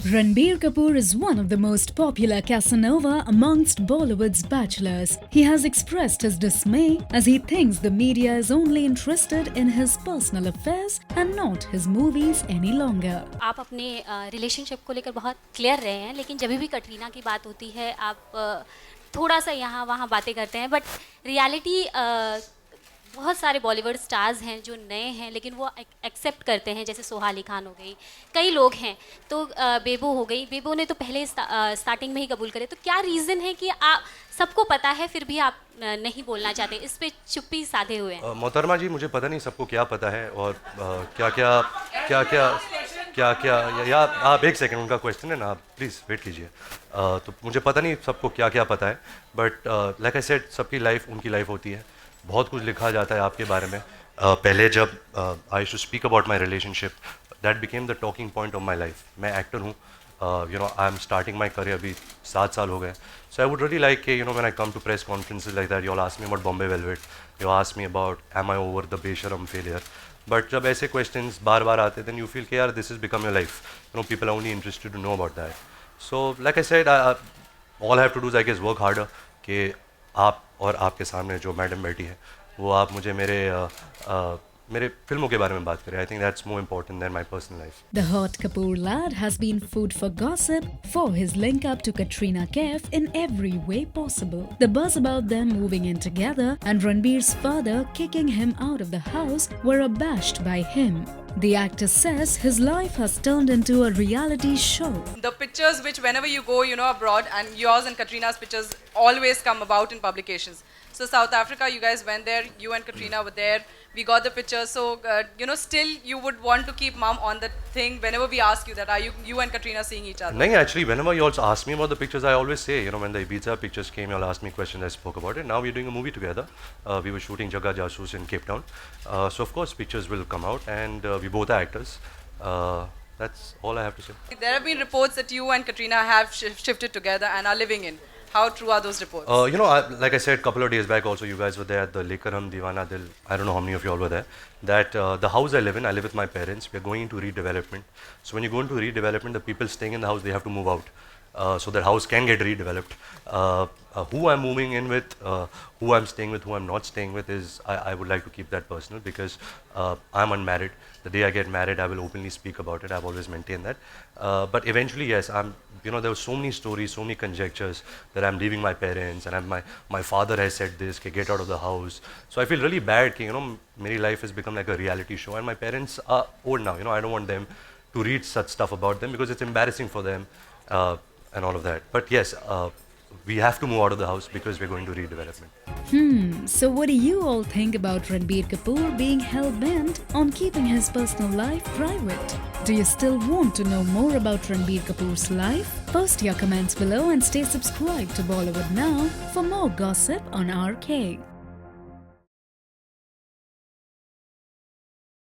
Ranbir Kapoor is one of the most popular Casanova amongst Bollywood's bachelors. He has expressed his dismay as he thinks the media is only interested in his personal affairs and not his movies any longer. आप अपने relationship को लेकर बहुत clear रहे हैं, लेकिन जब भी कटरीना की बात होती है आप थोड़ा सा यहाँ वहाँ बातें करते हैं, बट रियलिटी बहुत सारे बॉलीवुड स्टार्स हैं जो नए हैं लेकिन वो एक्सेप्ट करते हैं, जैसे सोहा अली खान हो गई, कई लोग हैं, तो बेबो हो गई, बेबो ने तो पहले स्टार्टिंग में ही कबूल करे। तो क्या रीज़न है कि आप सबको पता है फिर भी आप नहीं बोलना चाहते, इस पे चुप्पी साधे हुए हैं? मोहतरमा जी, मुझे पता नहीं सबको क्या पता है और क्या क्या क्या क्या क्या क्या या आप एक सेकंड, उनका क्वेश्चन है ना, आप प्लीज़ वेट कीजिए। तो मुझे पता नहीं सबको क्या क्या पता है, बट लाइक आई सेड, सबकी लाइफ उनकी लाइफ होती है, बहुत कुछ लिखा जाता है आपके बारे में। पहले जब I should speak about my relationship, that became the talking point of my life. मैं एक्टर हूँ, you know, I am starting my career, अभी 7 साल हो गए। So I would really like के, you know, when I come to press conferences like that, you all ask me about Bombay Velvet, you ask me about am I over the Besharam failure. But जब ऐसे questions बार बार आते then you feel कि यार this is become your life, you know, people are only interested to know about that. So like I said, all have to do I guess work harder, कि आप और आपके सामने जो madam बैठी है वो आप मुझे मेरे फिल्मों के बारे में बात करें। I think that's more important than my personal life. The hot Kapoor lad has been food for gossip for his link up to Katrina Kaif in every way possible. The buzz about them moving in together and Ranbir's father kicking him out of the house were abashed by him. The actor says his life has turned into a reality show. The pictures which whenever you go, you know, abroad, and yours and Katrina's pictures always come about in publications. So South Africa, you guys went there, you and Katrina were there, we got the pictures. So, you know, still you would want to keep mom on the thing whenever we ask you that, are you and Katrina seeing each other? No, actually, whenever you also ask me about the pictures, I always say, you know, when the Ibiza pictures came, you all asked me questions, I spoke about it. Now we're doing a movie together. We were shooting Jagga Jasoos in Cape Town. So of course pictures will come out, and we both are actors. That's all I have to say. There have been reports that you and Katrina have shifted together and are living in. How true are those reports? You know, like I said, a couple of days back also, you guys were there at the Lekar Hum Deewana Dil. I don't know how many of you all were there. That the house I live with my parents. We are going into redevelopment. So when you go into redevelopment, the people staying in the house, they have to move out. So that house can get redeveloped. Who I'm moving in with, who I'm staying with, who I'm not staying with is, I would like to keep that personal, because I'm unmarried. The day I get married, I will openly speak about it. I've always maintained that. But eventually, yes, you know, there were so many stories, so many conjectures that I'm leaving my parents, and my father has said this, कि get out of the house. So I feel really bad, कि, you know, my life has become like a reality show, and my parents are old now. You know, I don't want them to read such stuff about them because it's embarrassing for them. And all of that. But yes, we have to move out of the house because we're going to redevelopment. So what do you all think about Ranbir Kapoor being hell-bent on keeping his personal life private? Do you still want to know more about Ranbir Kapoor's life? Post your comments below and stay subscribed to Bollywood Now for more gossip on RK.